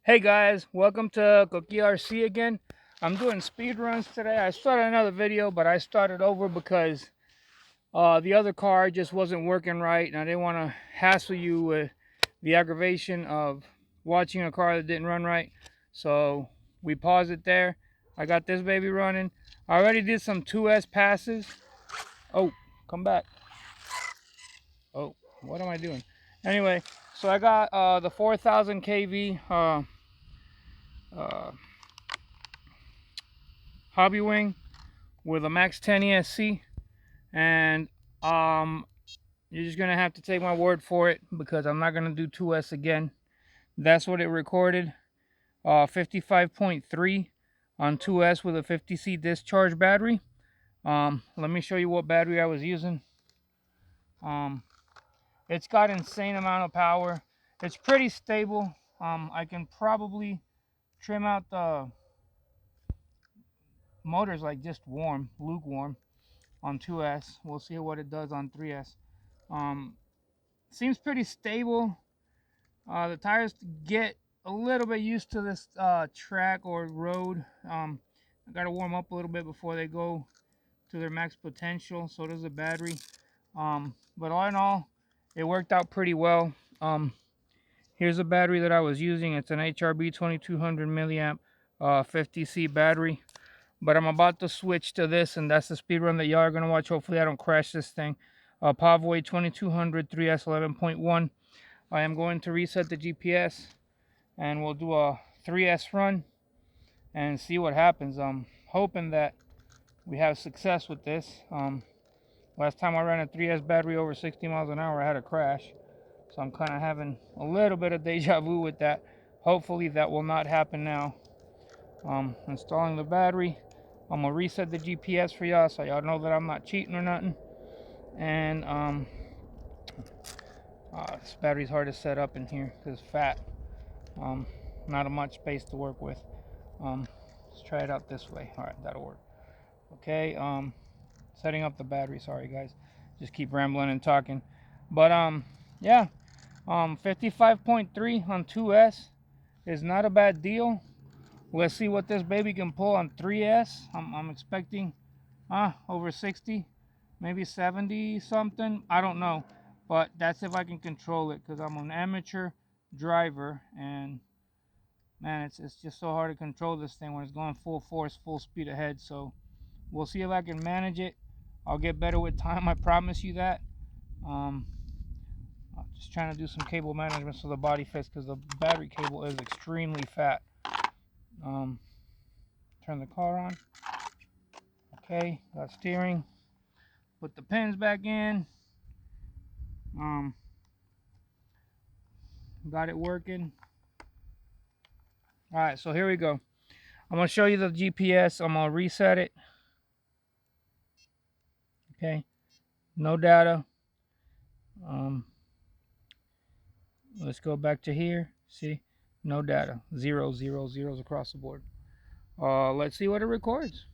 Hey guys, welcome to Cookie RC again. I'm doing speed runs today. I started another video, but I started over because the other car just wasn't working right, and I didn't want to hassle you with the aggravation of watching a car that didn't run right. So we paused it there. I got this baby running. I already did some 2S passes. Oh, come back. Oh, what am I doing? Anyway, so I got the 4000 kV uh, hobby wing with a Max 10 ESC, and um, you're just gonna have to take my word for it because I'm not gonna do 2S again. That's what it recorded. 55.3 on 2S with a 50C discharge battery. Let me show you what battery I was using. It's got insane amount of power. It's pretty stable. I can probably trim out the motors like just lukewarm on 2S. We'll see what it does on 3S. Um, Seems pretty stable. The tires get a little bit used to this track or road. I got to warm up a little bit before they go to their max potential. So does the battery. But all in all, it worked out pretty well. Here's a battery that I was using. It's an HRB 2200 milliamp 50C battery. But I'm about to switch to this, and that's the speed run that y'all are going to watch. Hopefully I don't crash this thing. Pavway 2200 3S 11.1. I am going to reset the GPS, and we'll do a 3S run and see what happens. I'm hoping that we have success with this. Last time I ran a 3S battery over 60 miles an hour, I had a crash. So I'm kind of having a little bit of deja vu with that. Hopefully that will not happen now. Installing the battery. I'm gonna reset the GPS for y'all so y'all know that I'm not cheating or nothing. And this battery's hard to set up in here because it's fat. Um, Not much space to work with. Let's try it out this way. All right, that'll work. Okay. Setting up the battery. Sorry guys, just keep rambling and talking. But yeah. 55.3 on 2S is not a bad deal. Let's see what this baby can pull on 3S. I'm expecting over 60, maybe 70 something. I don't know, but that's if I can control it because I'm an amateur driver, and man, it's just so hard to control this thing when it's going full force, full speed ahead. So we'll see if I can manage it. I'll get better with time, I promise you that. I'm just trying to do some cable management so the body fits because the battery cable is extremely fat. Turn the car on. Okay, got steering. Put the pins back in. Got it working. All right, so here we go. I'm gonna show you the GPS. I'm gonna reset it. Okay, no data. Let's go back to here. See, no data. Zero, zero, zeros across the board. Let's see what it records.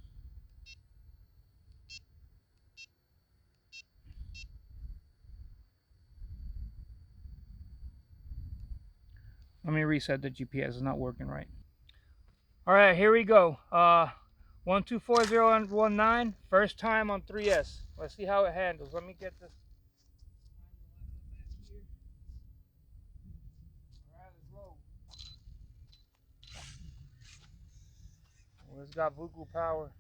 Let me reset the GPS. It's not working right. All right, here we go. 124019. First time on 3S. Let's see how it handles. Let me get this. Well, it's got Vuku power.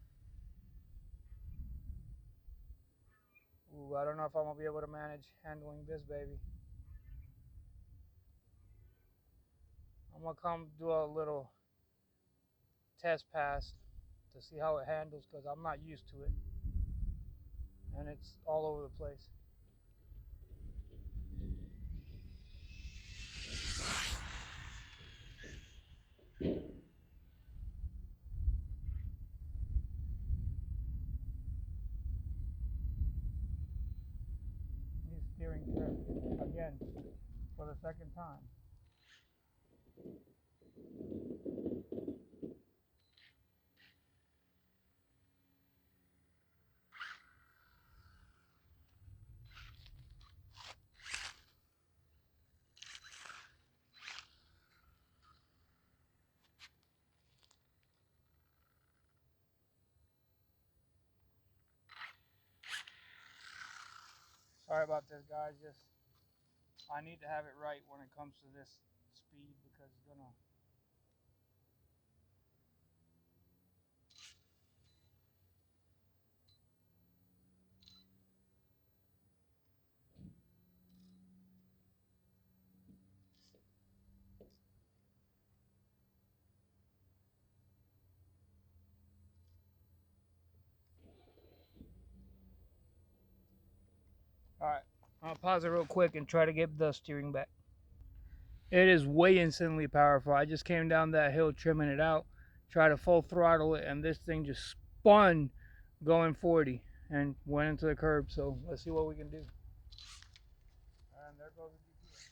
Ooh, I don't know if I'm gonna be able to manage handling this baby. I'm gonna come do a little test pass to see how it handles because I'm not used to it, and it's all over the place. He's steering trip again for the second time. Sorry about this, guys. Just I need to have it right when it comes to this speed because it's gonna. All right, I'll pause it real quick and try to get the steering back. It is way insanely powerful. I just came down that hill trimming it out, tried to full throttle it, and this thing just spun going 40 and went into the curb. So let's see what we can do. And there goes the GPS.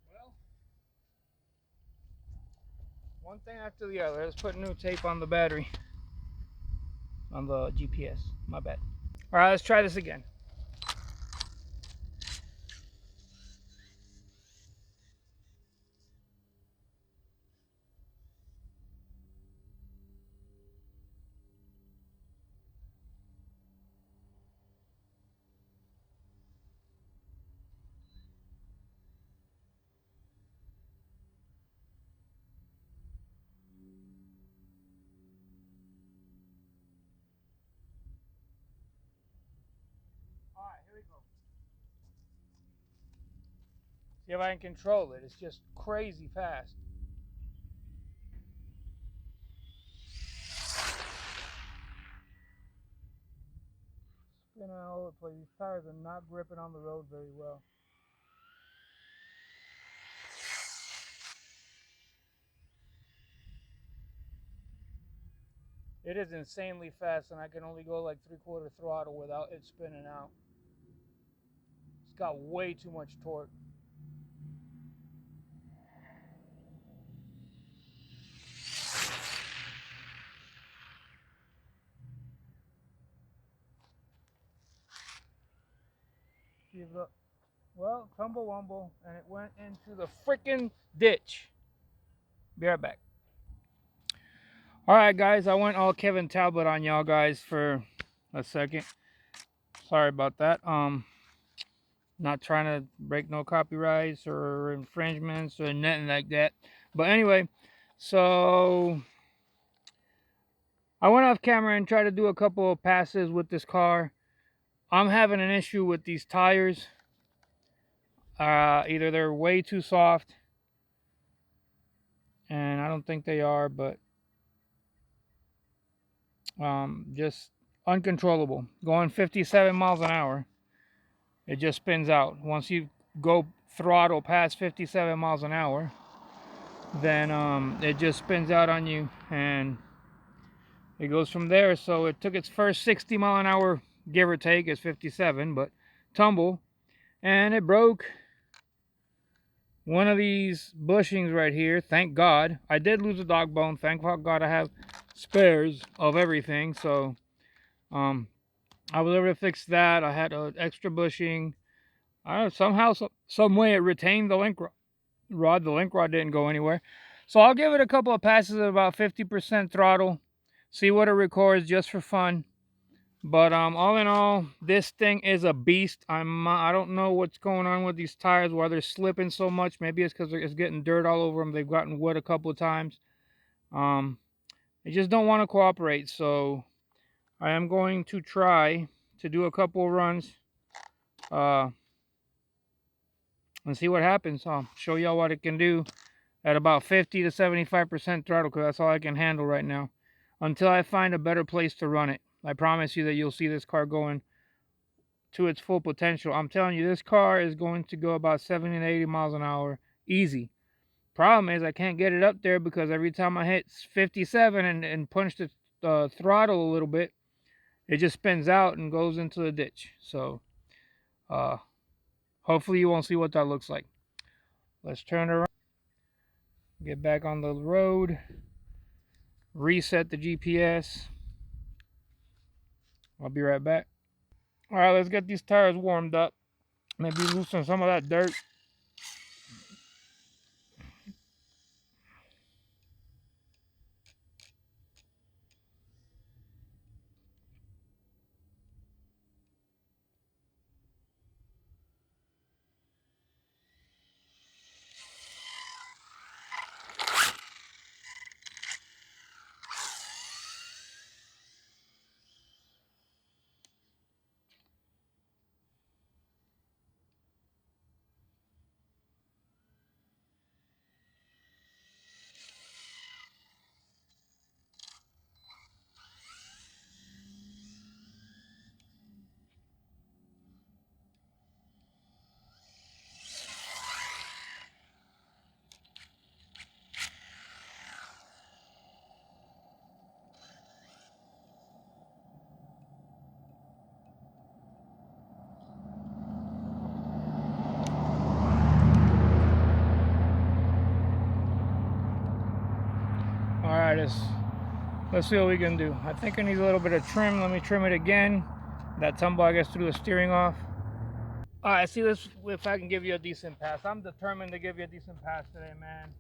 Well, one thing after the other. Let's put new tape on the battery, on the GPS. My bad. All right, let's try this again. All right, here we go. See if I can control it. It's just crazy fast. Spinning all over the place. These tires are not gripping on the road very well. It is insanely fast, and I can only go like 3/4 throttle without it spinning out. It's got way too much torque. Well, tumble wumble, and it went into the freaking ditch. Be right back. All right, guys, I went all Kevin Talbot on y'all guys for a second. Sorry about that. Not trying to break no copyrights or infringements or nothing like that. But anyway, so I went off camera and tried to do a couple of passes with this car. I'm having an issue with these tires. Either they're way too soft, and I don't think they are, but just uncontrollable. Going 57 miles an hour, it just spins out. Once you go throttle past 57 miles an hour, then it just spins out on you, and it goes from there. So it took its first 60 mile an hour, give or take, is 57, but tumble, and it broke one of these bushings right here. Thank God. I did lose a dog bone. Thank God I have spares of everything. So I was able to fix that. I had an extra bushing. Somehow, some way it retained the link rod. The link rod didn't go anywhere. So I'll give it a couple of passes at about 50% throttle. See what it records just for fun. But all in all, this thing is a beast. I don't know what's going on with these tires, why they're slipping so much. Maybe it's because it's getting dirt all over them. They've gotten wet a couple of times. They just don't want to cooperate. So I am going to try to do a couple of runs and see what happens. I'll show y'all what it can do at about 50 to 75% throttle, because that's all I can handle right now until I find a better place to run it. I promise you that you'll see this car going to its full potential. I'm telling you, this car is going to go about 70 to 80 miles an hour easy. Problem is, I can't get it up there because every time I hit 57 and punch the throttle a little bit, it just spins out and goes into the ditch. So hopefully you won't see what that looks like. Let's turn around, get back on the road, reset the GPS. I'll be right back. All right, let's get these tires warmed up. Maybe loosen some of that dirt. All right, let's see what we can do. I think I need a little bit of trim. Let me trim it again. That tumble, I guess, threw the steering off. All right, see if I can give you a decent pass. I'm determined to give you a decent pass today, man.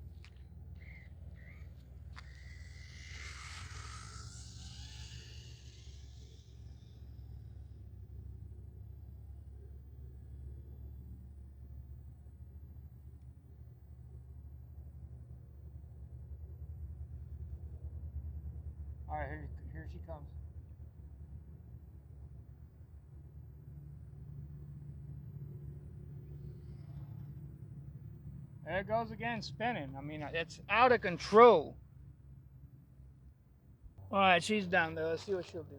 All right, here she comes. There it goes again, spinning. I mean, it's out of control. All right, she's down there. Let's see what she'll do.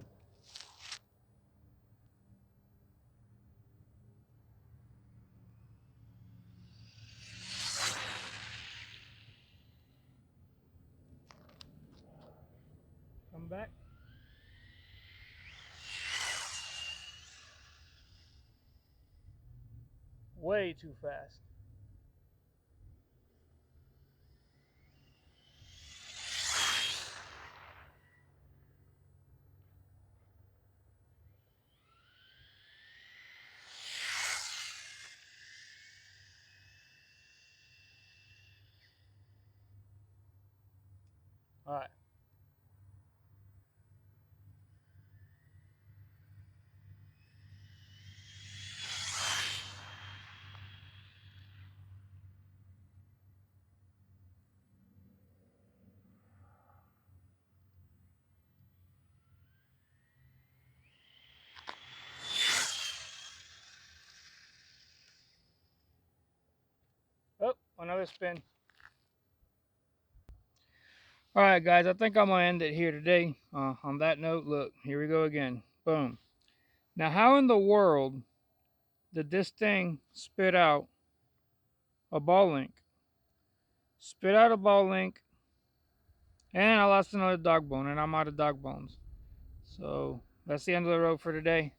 Come back. Way too fast. All right. Oh, another spin. All right, guys, I think I'm going to end it here today. On that note, look, here we go again. Boom. Now, how in the world did this thing spit out a ball link? Spit out a ball link, and I lost another dog bone, and I'm out of dog bones. So that's the end of the road for today.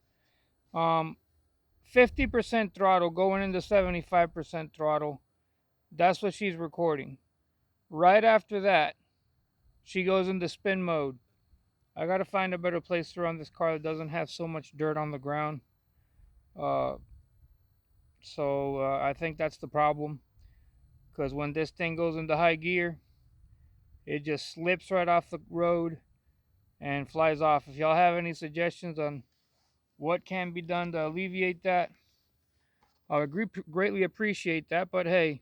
50% throttle going into 75% throttle. That's what she's recording. Right after that, she goes into spin mode. I gotta find a better place to run this car that doesn't have so much dirt on the ground. Uh, I think that's the problem. Because when this thing goes into high gear, it just slips right off the road and flies off. If y'all have any suggestions on what can be done to alleviate that, I would greatly appreciate that. But hey,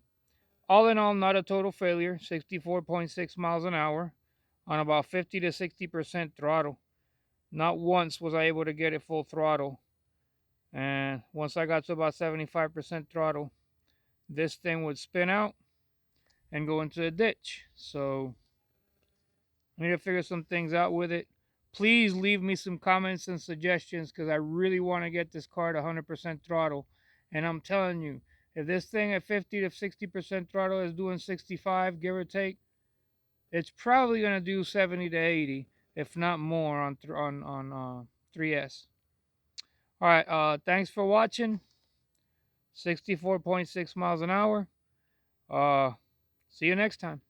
all in all, not a total failure. 64.6 miles an hour on about 50 to 60% throttle. Not once was I able to get it full throttle. And once I got to about 75% throttle, this thing would spin out and go into the ditch. So I need to figure some things out with it. Please leave me some comments and suggestions because I really want to get this car to 100% throttle. And I'm telling you, if this thing at 50 to 60% throttle is doing 65, give or take, it's probably going to do 70 to 80, if not more, on 3S. All right, thanks for watching. 64.6 miles an hour. See you next time.